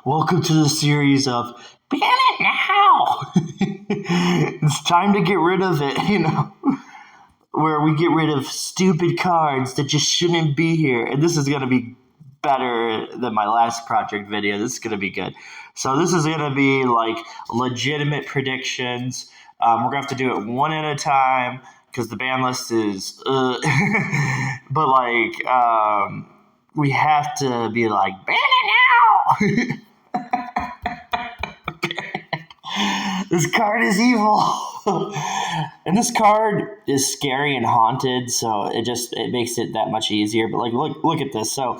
Welcome to the series of Ban It Now! It's time to get rid of it, where we get rid of stupid cards that just shouldn't be here. And this is going to be better than my last project video. This is going to be good. So this is going to be like legitimate predictions. We're going to have to do it one at a time because the ban list is... but we have to be like, ban it now! This card is evil. And this card is scary and haunted, so it makes it that much easier. But look at this. So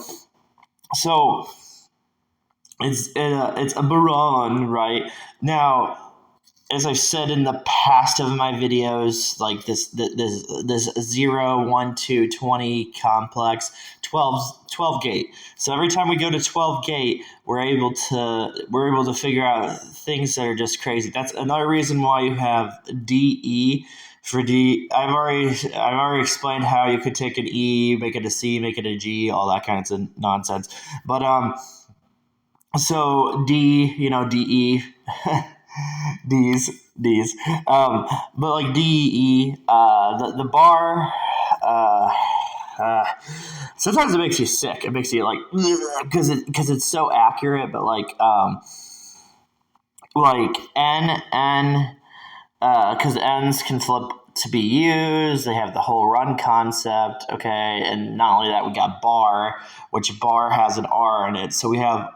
it's a Baron, right? Now, as I've said in the past of my videos, like this 0, 1, 2, 20 complex, 12 gate. So every time we go to 12 gate, we're able to figure out things that are just crazy. That's another reason why you have DE for D. I've already explained how you could take an E, make it a C, make it a G, all that kind of nonsense. But so D, DE. D's. But like DE, the bar, sometimes it makes you sick. It makes you like, because it's so accurate. But like N, because N's can flip to be used. They have the whole run concept. Okay, and not only that, we got bar, which bar has an R in it. So we have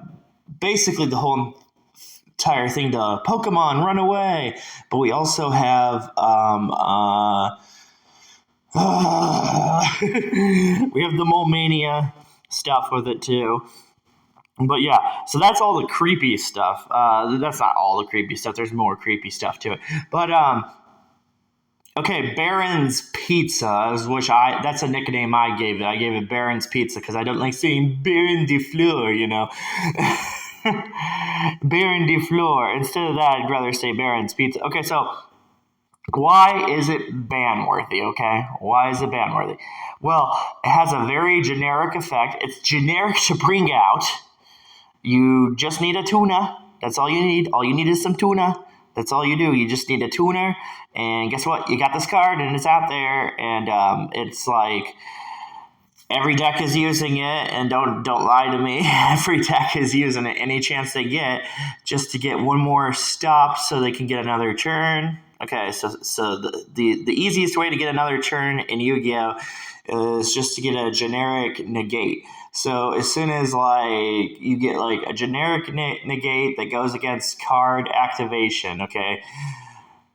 basically the whole entire thing to Pokemon Run Away, but we also have we have the Mole-mania stuff with it too. But yeah, so that's all the creepy stuff. That's not all the creepy stuff. There's more creepy stuff to it. But okay, Baron's Pizza is that's a nickname I gave it. I gave it Baron's Pizza because I don't like saying Baron de Fleur, Baron de Fleur. Instead of that, I'd rather say Baron's Pizza. Okay, so why is it ban-worthy, okay? Why is it ban-worthy? Well, it has a very generic effect. It's generic to bring out. You just need a tuner. That's all you need. All you need is some tuna. That's all you do. You just need a tuner. And guess what? You got this card, and it's out there. And it's like... every deck is using it, and don't lie to me. Every deck is using it any chance they get just to get one more stop so they can get another turn. Okay, so the easiest way to get another turn in Yu-Gi-Oh! Is just to get a generic negate. So as soon as you get a generic negate that goes against card activation, okay?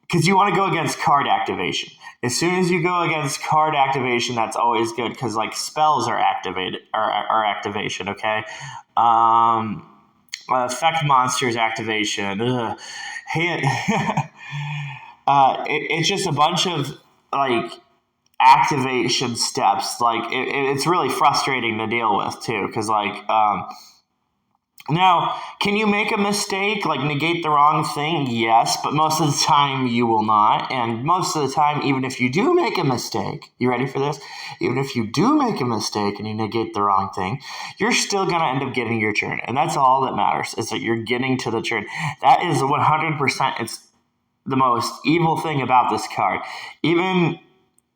Because you want to go against card activation. As soon as you go against card activation, that's always good because spells are activation. Okay, effect monsters activation. It's just a bunch of activation steps. It's really frustrating to deal with too because now, can you make a mistake, negate the wrong thing? Yes, but most of the time you will not. And most of the time, even if you do make a mistake, you ready for this? Even if you do make a mistake and you negate the wrong thing, you're still going to end up getting your turn. And that's all that matters, is that you're getting to the turn. That is 100%, it's the most evil thing about this card. It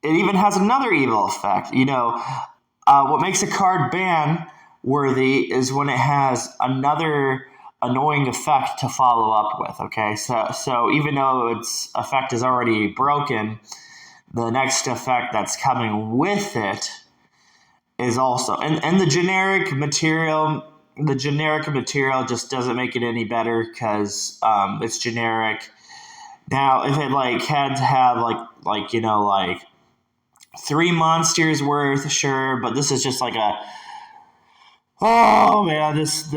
even has another evil effect. What makes a card ban worthy is when it has another annoying effect to follow up with. Okay, so even though its effect is already broken, the next effect that's coming with it is also and the generic material just doesn't make it any better because it's generic. Now if it had to have 3 monsters worth, sure, but this is just oh man, this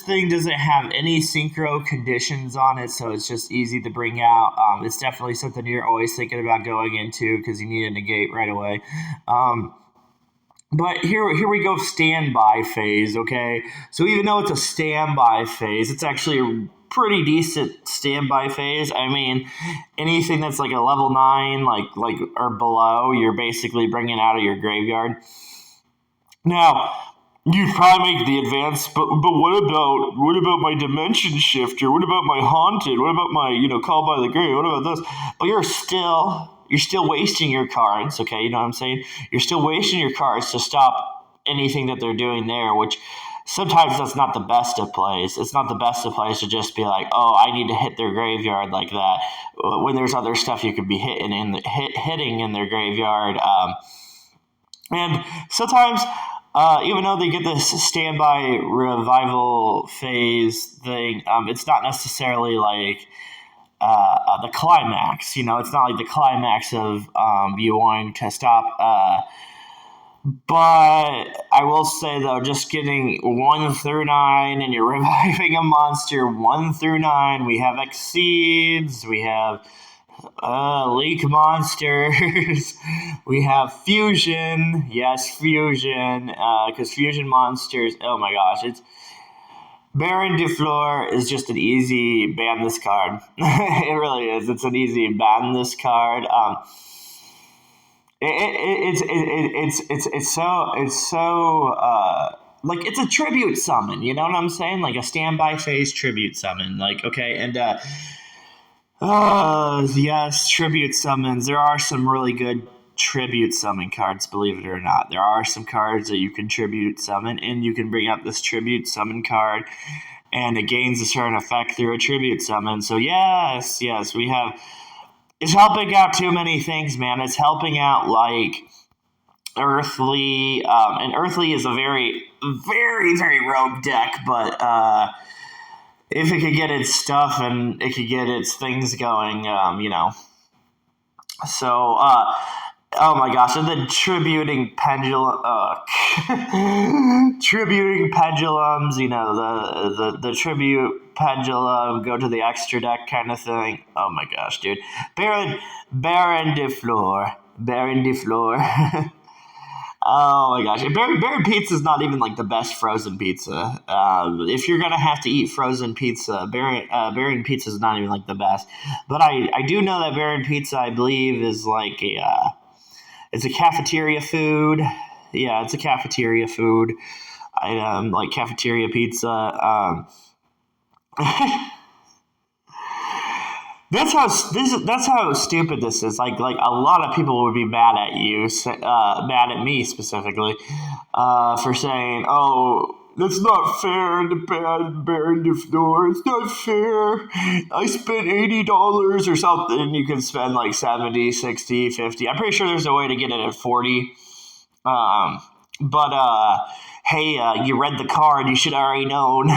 thing doesn't have any synchro conditions on it, so it's just easy to bring out. It's definitely something you're always thinking about going into because you need a negate right away. But here we go, standby phase. Okay, so even though it's a standby phase, it's actually a pretty decent standby phase. I mean, anything that's a level 9, or below, you're basically bringing out of your graveyard. Now, You'd probably make the advance, but what about my dimension shifter? What about my haunted? What about my call by the grave? What about this? But you're still wasting your cards. Okay, you know what I'm saying? You're still wasting your cards to stop anything that they're doing there, which sometimes that's not the best of plays. It's not the best of plays to just be like, oh, I need to hit their graveyard like that, when there's other stuff you could be hitting in their graveyard. And sometimes, even though they get this standby revival phase thing, it's not necessarily like the climax. It's not like the climax of you wanting to stop. But I will say, though, just getting 1 through 9 and you're reviving a monster 1 through 9, we have Exceeds, we have Leak Monsters, we have Fusion. Yes, Fusion, because Fusion Monsters, oh my gosh, it's Baron DeFleur is just an easy ban this card. It really is. It's an easy ban this card. It's so like it's a tribute summon. You know what I'm saying? Like a standby phase tribute summon. Like okay, and yes, tribute summons. There are some really good tribute summon cards, believe it or not. There are some cards that you can tribute summon, and you can bring up this tribute summon card, and it gains a certain effect through a tribute summon. So yes, we have. It's helping out too many things, man. It's helping out like Earthly, and Earthly is a very, very, very rogue deck, but if it could get its stuff and it could get its things going, So, oh my gosh, and then tributing tributing pendulums, the tribute pendulum, go to the extra deck kind of thing. Oh my gosh, dude. Baron DeFleur. Oh my gosh, Baron Pizza is not even like the best frozen pizza. If you're gonna have to eat frozen pizza, Baron Pizza is not even like the best. But I do know that Baron Pizza, I believe, is like it's a cafeteria food. Yeah, it's a cafeteria food item, like cafeteria pizza. That's how stupid this is. Like a lot of people would be mad at you, mad at me specifically, for saying, "Oh, that's not fair to ban Baron DeFleur. It's not fair. I spent $80 or something. You can spend like 70, 60, 50. I'm pretty sure there's a way to get it at 40. But hey, you read the card. You should already known."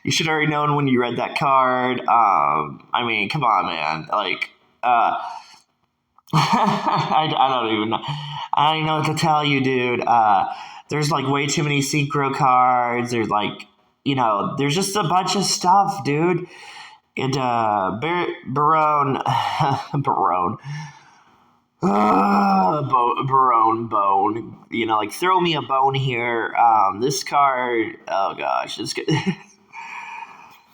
You should already known when you read that card. I mean, come on, man. Like, I don't even know. I don't even know what to tell you, dude. There's like way too many synchro cards. There's like, there's just a bunch of stuff, dude. And Barone, Bone. Like throw me a bone here. This card. Oh gosh, it's good.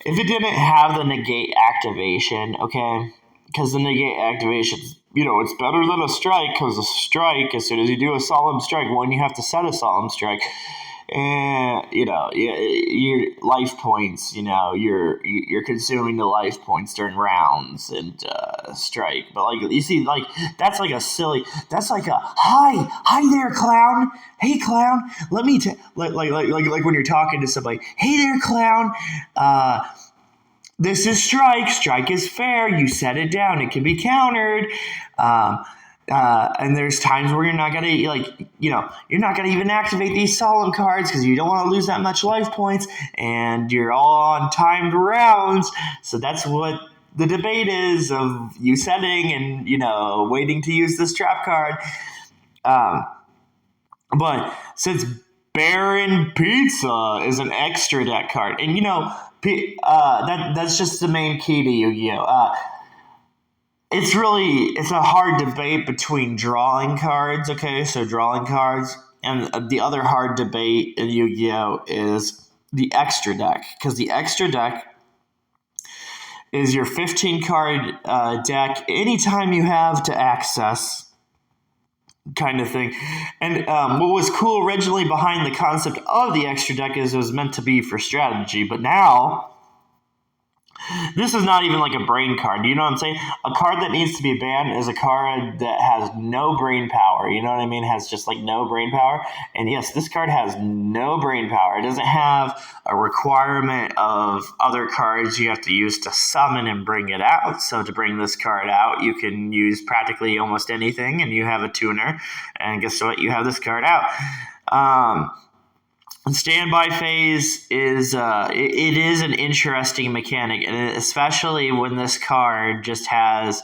If it didn't have the negate activation, okay, because the negate activation, it's better than a strike, because a strike, as soon as you do a solemn strike, one, you have to set a solemn strike, and, your life points, you're consuming the life points during rounds and strike. But, like, you see, like, that's like a, hi there, clown. Hey, clown, let me, like when you're talking to somebody, hey there, clown, this is strike. Strike is fair. You set it down. It can be countered. And there's times where you're not gonna you're not gonna even activate these solemn cards because you don't want to lose that much life points, and you're all on timed rounds. So that's what the debate is of you setting and waiting to use this trap card. But since Baron Pizza is an extra deck card, and that's just the main key to Yu-Gi-Oh! It's a hard debate between drawing cards, okay? So drawing cards, and the other hard debate in Yu-Gi-Oh! Is the extra deck, because the extra deck is your 15 card deck anytime you have to access kind of thing. And what was cool originally behind the concept of the extra deck is it was meant to be for strategy, but now this is not even like a brain card. You know what I'm saying? A card that needs to be banned is a card that has no brain power. You know what I mean? Has just like no brain power. And yes, this card has no brain power. It doesn't have a requirement of other cards you have to use to summon and bring it out. So to bring this card out, you can use practically almost anything, and you have a tuner. And guess what? You have this card out. Standby phase is it is an interesting mechanic, and especially when this card just it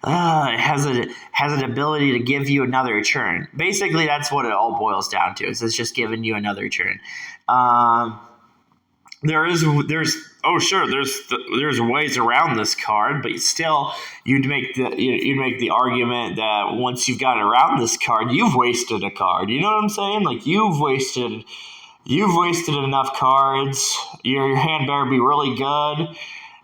has an ability to give you another turn. Basically, that's what it all boils down to. Is it's just giving you another turn. There's ways around this card, but still you'd make the argument that once you've gotten around this card, you've wasted a card. You know what I'm saying? Like you've wasted enough cards. Your hand better be really good.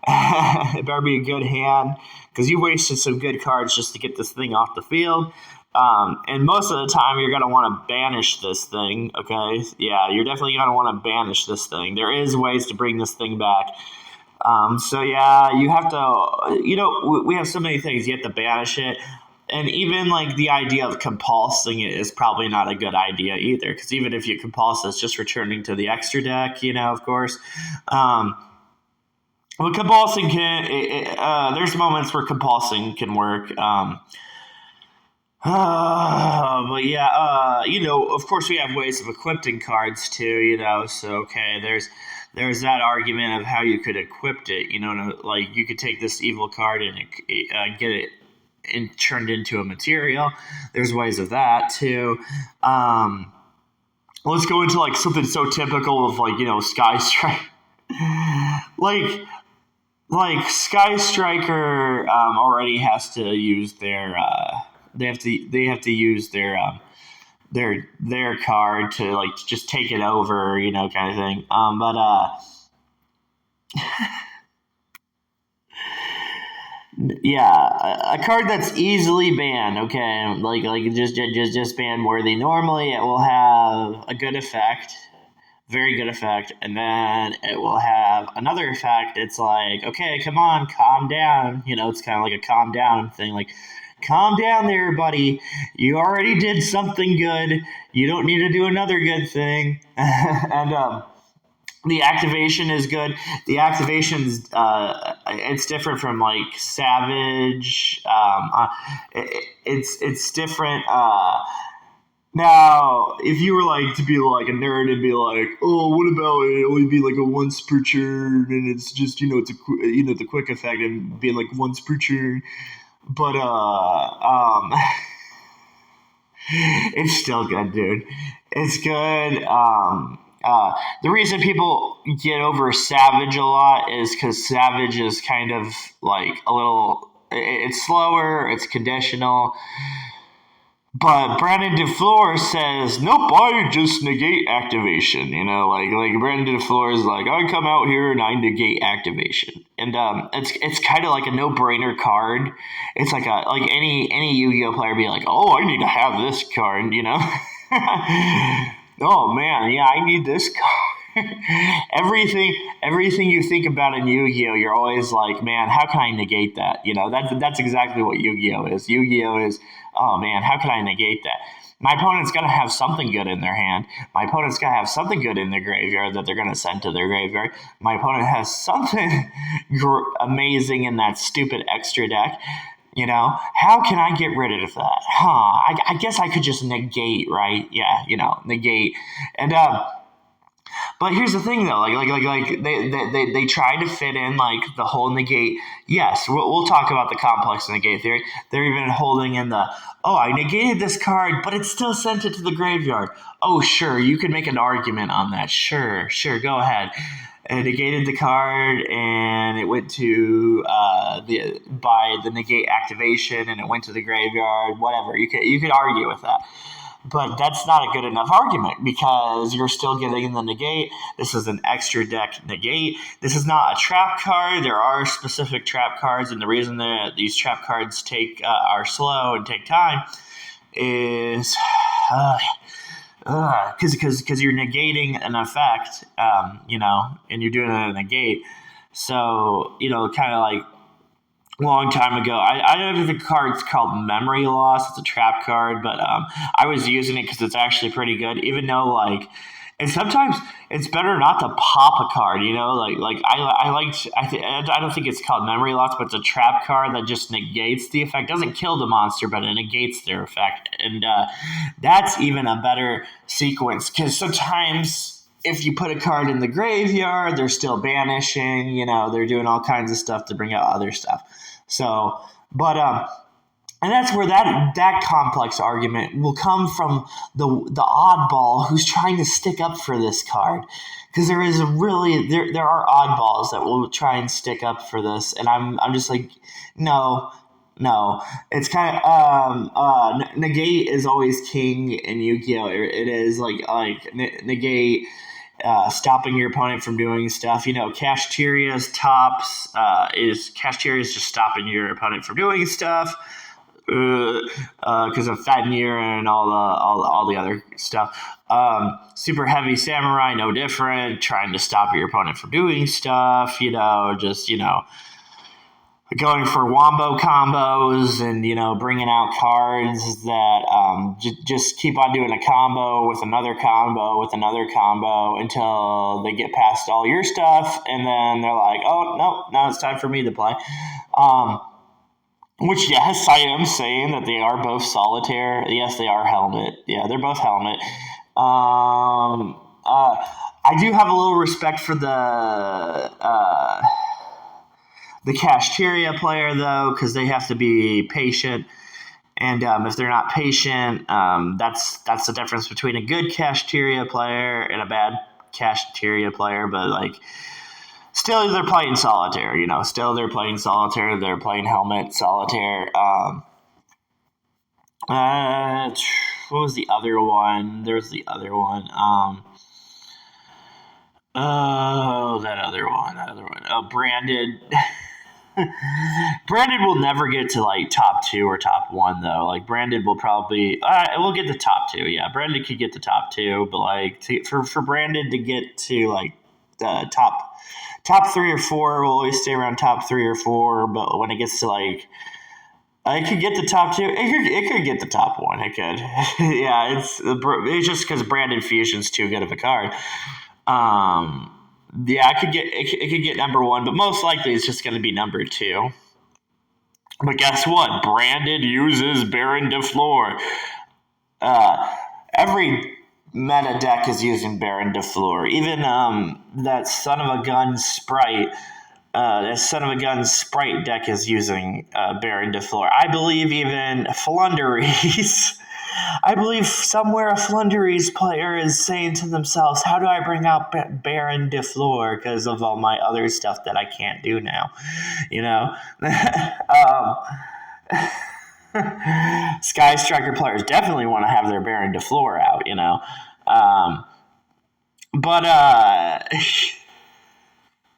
It better be a good hand because you wasted some good cards just to get this thing off the field. And most of the time, you're going to want to banish this thing, okay? Yeah, you're definitely going to want to banish this thing. There is ways to bring this thing back. So, yeah, you have to, we have so many things. You have to banish it. And even, like, the idea of compulsing it is probably not a good idea either. Because even if you compulse, it's just returning to the extra deck, of course. Well, compulsing there's moments where compulsing can work. But yeah, of course we have ways of equipping cards too, so okay, there's that argument of how you could equip it, like you could take this evil card and get it turned into a material. There's ways of that too. Let's go into like something so typical of like, Sky Strike. like Sky Striker already has to use their they have to use their card to like just take it over, kind of thing. Yeah, a card that's easily banned, okay, like just ban worthy. Normally, it will have a good effect, very good effect, and then it will have another effect. It's like, okay, come on, calm down. It's kind of like a calm down thing, like. Calm down there, buddy. You already did something good. You don't need to do another good thing. And the activation is good. The activation's it's different from like Savage. It's different. Now, if you were like to be like a nerd and be like, oh, what about it only be like a once per turn, and it's just it's the quick effect and being like once per turn. But it's still good, dude. It's good. The reason people get over Savage a lot is because Savage is kind of like a little. It's slower. It's conditional. But Brandon DeFleur says, nope, I just negate activation. Like Brandon DeFleur is like, I come out here and I negate activation. And it's kind of like a no-brainer card. It's like any Yu-Gi-Oh player be like, oh, I need to have this card, Oh man, yeah, I need this card. Everything you think about in Yu-Gi-Oh, you're always like, man, how can I negate that? That's exactly what Yu-Gi-Oh is. Yu-Gi-Oh is, oh man, how can I negate that? My opponent's got to have something good in their hand. My opponent's got to have something good in their graveyard that they're going to send to their graveyard. My opponent has something amazing in that stupid extra deck. How can I get rid of that? I guess I could just negate, right? Yeah, negate. And but here's the thing, though, like they try to fit in like the whole negate. Yes, we'll talk about the complex negate theory. They're even holding in the I negated this card, but it still sent it to the graveyard. Oh, sure, you could make an argument on that. Sure, go ahead. It negated the card, and it went to by the negate activation, and it went to the graveyard. Whatever, you could argue with that. But that's not a good enough argument because you're still getting the negate. This is an extra deck negate. This is not a trap card. There are specific trap cards, and the reason that these trap cards are slow and take time is because you're negating an effect, and you're doing it in a negate. So, kind of like long time ago. I don't know if the card's called Memory Loss. It's a trap card, but I was using it because it's actually pretty good. Even though and sometimes it's better not to pop a card. I don't think it's called Memory Loss, but it's a trap card that just negates the effect. Doesn't kill the monster, but it negates their effect, and that's even a better sequence because sometimes. If you put a card in the graveyard, they're still banishing, they're doing all kinds of stuff to bring out other stuff. So, and that's where that complex argument will come from the oddball who's trying to stick up for this card. Because there are oddballs that will try and stick up for this, and I'm just like, no. It's kind of negate is always king in Yu-Gi-Oh! It is like negate. Stopping your opponent from doing stuff. Kashtira's tops Kashtira is just stopping your opponent from doing stuff because of Fenrir and all the other stuff. Super Heavy Samurai, no different, trying to stop your opponent from doing stuff. Going for wombo combos and bringing out cards that just keep on doing a combo with another combo until they get past all your stuff, and then they're like, oh no, now it's time for me to play. Which, yes, I am saying that they are both solitaire. Yes, they are helmet. Yeah, they're both helmet. I do have a little respect for the Kashtira player, though, because they have to be patient. And if they're not patient, that's the difference between a good Kashtira player and a bad Kashtira player. But, still they're playing solitaire, Still they're playing solitaire. They're playing helmet solitaire. What was the other one? There's the other one. That other one. Oh, Branded. Branded will never get to top 2 or top 1 though. Branded will probably it will get the top 2. Yeah, Branded could get the top 2, but for Branded to get to the top 3 or 4 will always stay around top 3 or 4. But when it gets to it could get the top 2. It could get the top 1. It could. Yeah, it's just because Branded Fusion's too good of a card. Yeah, it could get number 1, but most likely it's just going to be number 2. But guess what? Branded uses Baron de Fleur. Every meta deck is using Baron de Fleur. Even that son of a gun sprite. That son of a gun sprite deck is using Baron de Fleur. I believe even Flunderies. I believe somewhere a Flunderies player is saying to themselves, how do I bring out Baron de Fleur because of all my other stuff that I can't do now? Sky Striker players definitely want to have their Baron de Fleur out, But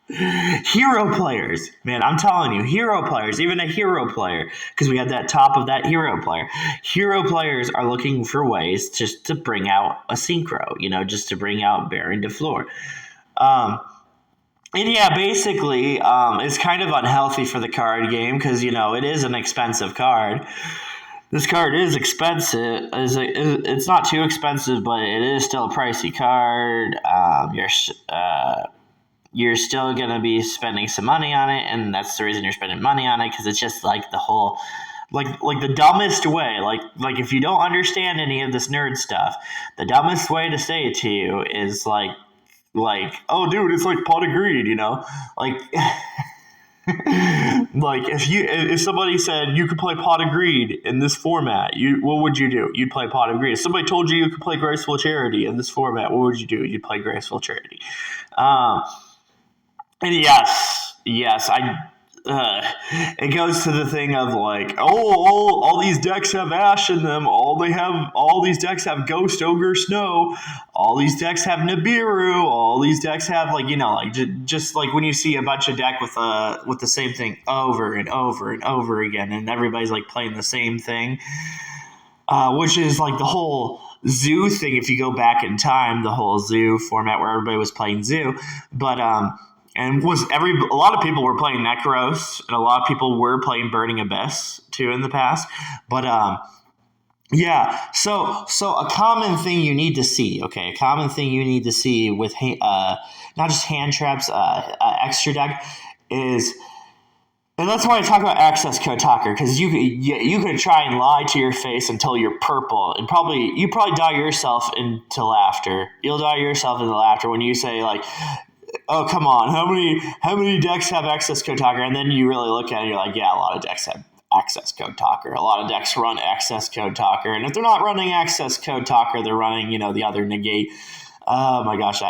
hero players, man, I'm telling you, hero players, even a hero player, because we had that top of that hero player. Hero players are looking for ways just to bring out a synchro, just to bring out Baron de Fleur. And yeah, basically, it's kind of unhealthy for the card game because, it is an expensive card. This card is expensive. It's not too expensive, but it is still a pricey card. You're still going to be spending some money on it, and that's the reason you're spending money on it, because it's just the whole, the dumbest way, if you don't understand any of this nerd stuff, the dumbest way to say it to you is oh, dude, it's like Pot of Greed, if somebody said you could play Pot of Greed in this format, what would you do? You'd play Pot of Greed. If somebody told you could play Graceful Charity in this format, what would you do? You'd play Graceful Charity. And yes, it goes to the thing of all these decks have Ash in them. All these decks have Ghost Ogre Snow. All these decks have Nibiru. All these decks have just when you see a bunch of deck with the same thing over and over and over again, and everybody's playing the same thing. which is like the whole zoo thing. If you go back in time, the whole zoo format where everybody was playing zoo, but and a lot of people were playing Necros, and a lot of people were playing Burning Abyss too in the past, but yeah. So a common thing you need to see, okay, a common thing you need to see with not just hand traps, extra deck is. And that's why I talk about access code talker, because you could try and lie to your face until you're purple, and you probably die yourself into laughter. You'll die yourself into laughter when you say like, "Oh, come on, how many decks have access code talker?" And then you really look at it, and you're like, "Yeah, a lot of decks have access code talker. A lot of decks run access code talker, and if they're not running access code talker, they're running the other negate." Oh my gosh,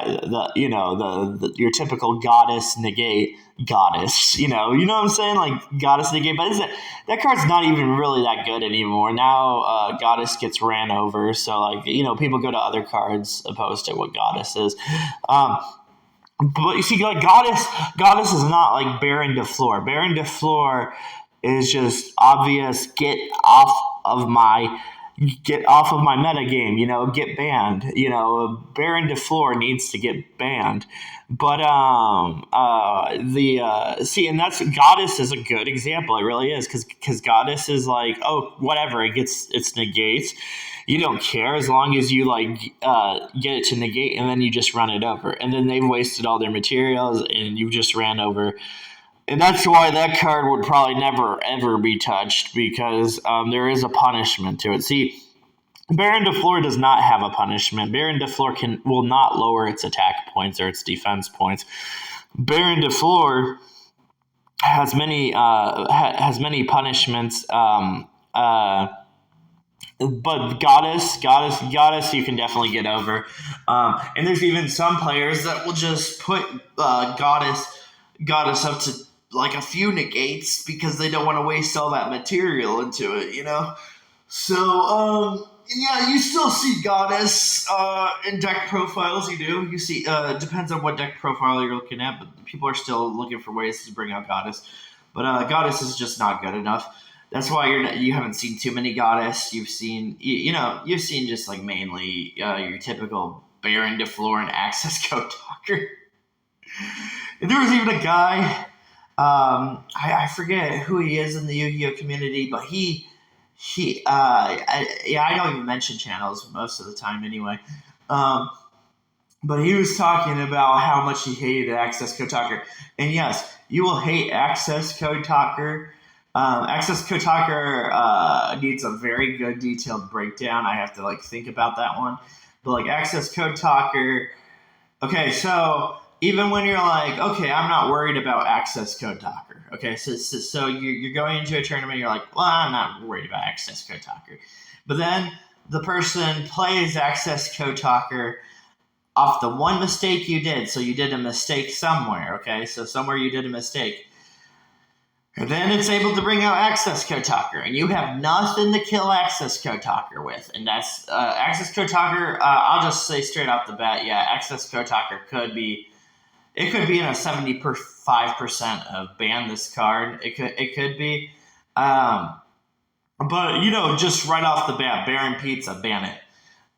your typical goddess negate goddess, you know what I'm saying, like goddess negate, but that card's not even really that good anymore. Now goddess gets ran over, so like people go to other cards opposed to what goddess is. But you see, like goddess is not like Baron de Fleur. Baron de Fleur is just obvious. Get off of my meta game, get banned. Baron de Fleur needs to get banned. But and that's Goddess is a good example. It really is, because Goddess is like, oh, whatever, it gets its negates. You don't care as long as you get it to negate, and then you just run it over. And then they've wasted all their materials, and you just ran over. And that's why that card would probably never, ever be touched, because there is a punishment to it. See, Baron de Fleur does not have a punishment. Baron de Fleur will not lower its attack points or its defense points. Baron de Fleur has many punishments. But goddess, you can definitely get over. And there's even some players that will just put goddess up to like a few negates because they don't want to waste all that material into it, So yeah, you still see goddess in deck profiles. You do. You see. Depends on what deck profile you're looking at, but people are still looking for ways to bring out goddess. But goddess is just not good enough. That's why you haven't seen too many goddess. You've seen you've seen just like mainly your typical Baron de Fleur and access code talker. And there was even a guy. I forget who he is in the Yu-Gi-Oh community, but I don't even mention channels most of the time anyway. But he was talking about how much he hated access code talker. And yes, you will hate access code talker. Access code talker needs a very good detailed breakdown. I have to think about that one. But access code talker. Okay, so even when you're like, okay, I'm not worried about access code talker. Okay, so you're going into a tournament, you're like, well, I'm not worried about access code talker. But then the person plays access code talker off the one mistake you did. So you did a mistake somewhere, okay? So somewhere you did a mistake. And then it's able to bring out access code talker, and you have nothing to kill access code talker with. And that's access code talker. I'll just say straight off the bat, yeah, access code talker could be in a 75% of ban this card. It could be, but just right off the bat, Baron Pizza, ban it.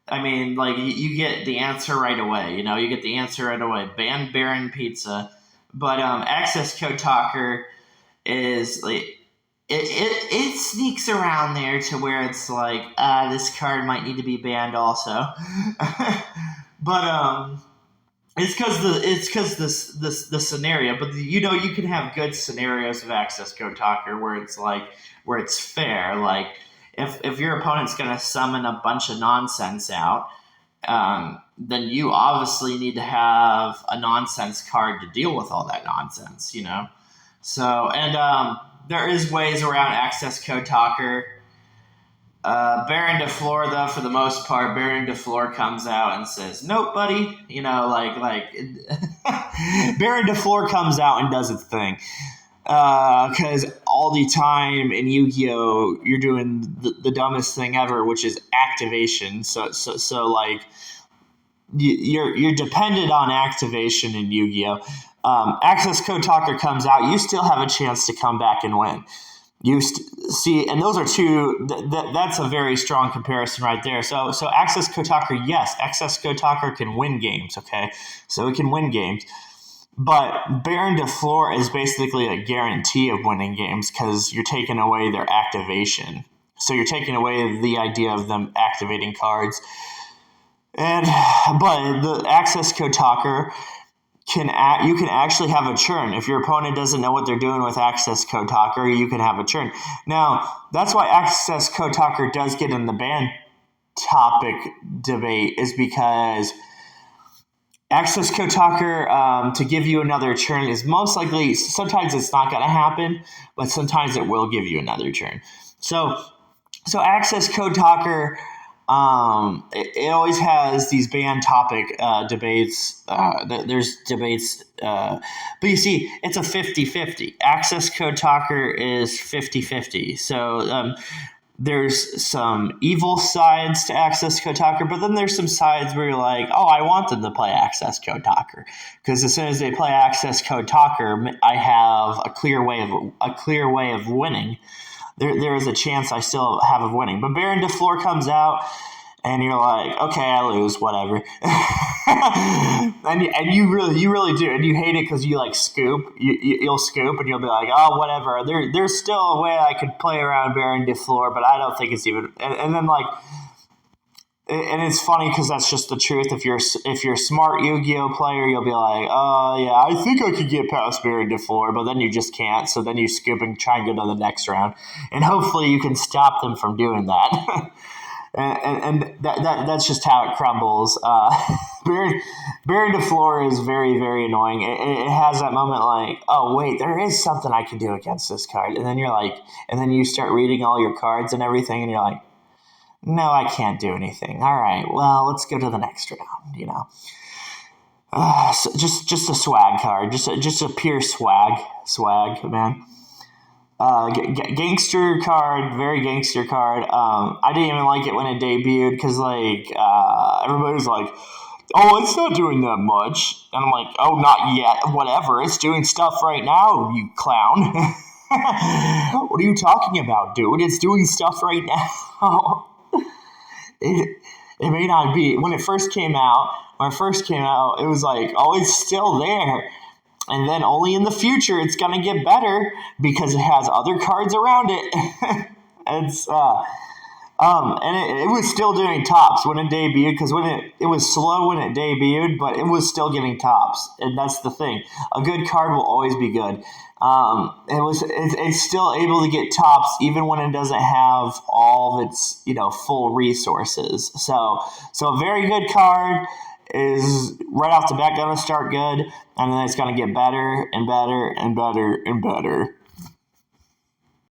I mean, you get the answer right away. You get the answer right away. Ban Baron Pizza, but access code talker is it sneaks around there to where it's this card might need to be banned also. But it's because the scenario. But you can have good scenarios of access code talker where it's fair. If your opponent's gonna summon a bunch of nonsense out, then you obviously need to have a nonsense card to deal with all that nonsense. So, and there is ways around access code talker. Baron de Fleur, though, for the most part, Baron de Fleur comes out and says, "Nope, buddy." Baron de Fleur comes out and does its thing. Because all the time in Yu-Gi-Oh, you're doing the dumbest thing ever, which is activation. So you're dependent on activation in Yu-Gi-Oh. Access code talker comes out, you still have a chance to come back and win. See, and those are two. That's a very strong comparison right there. So Access Code Talker, yes, Access Code Talker can win games. Okay, so it can win games, but Baron de Fleur is basically a guarantee of winning games because you're taking away their activation. So you're taking away the idea of them activating cards, but the Access Code Talker you can actually have a churn. If your opponent doesn't know what they're doing with Access Code Talker, you can have a churn. Now, that's why Access Code Talker does get in the ban topic debate, is because Access Code Talker, to give you another churn, is most likely, sometimes it's not going to happen, but sometimes it will give you another churn. So Access Code Talker, it always has these ban topic debates. There's debates, but you see, it's a 50-50. Access Code Talker is 50-50. So there's some evil sides to Access Code Talker, but then there's some sides where you're like, oh, I want them to play Access Code Talker, because as soon as they play Access Code Talker, I have a clear way of winning. There is a chance I still have of winning. But Baron de Fleur comes out, and you're like, okay, I lose, whatever. and you really do, and you hate it because you like scoop. You'll scoop, and you'll be like, oh, whatever. There's still a way I could play around Baron de Fleur, but I don't think it's even. And then like. And it's funny because that's just the truth. If you're a smart Yu-Gi-Oh player, you'll be like, oh, yeah, I think I could get past Baron de Fleur, but then you just can't. So then you scoop and try and go to the next round. And hopefully you can stop them from doing that. and that's just how it crumbles. Baron de Fleur is very, very annoying. It has that moment like, oh, wait, there is something I can do against this card. And then you're like, and then you start reading all your cards and everything, and you're like, no, I can't do anything. All right, well, let's go to the next round, So just a swag card, just a pure swag, man. Gangster card, very gangster card. I didn't even like it when it debuted because, like, everybody was like, oh, it's not doing that much. And I'm like, oh, not yet. Whatever, it's doing stuff right now, you clown. What are you talking about, dude? It's doing stuff right now. It may not be. When it first came out, it was like, oh, it's still there. And then only in the future it's going to get better because it has other cards around it. And it was still doing tops when it debuted, because when it was slow when it debuted, but it was still getting tops. And that's the thing. A good card will always be good. It's still able to get tops even when it doesn't have all of its, full resources. So a very good card is right off the bat going to start good, and then it's going to get better and better and better and better.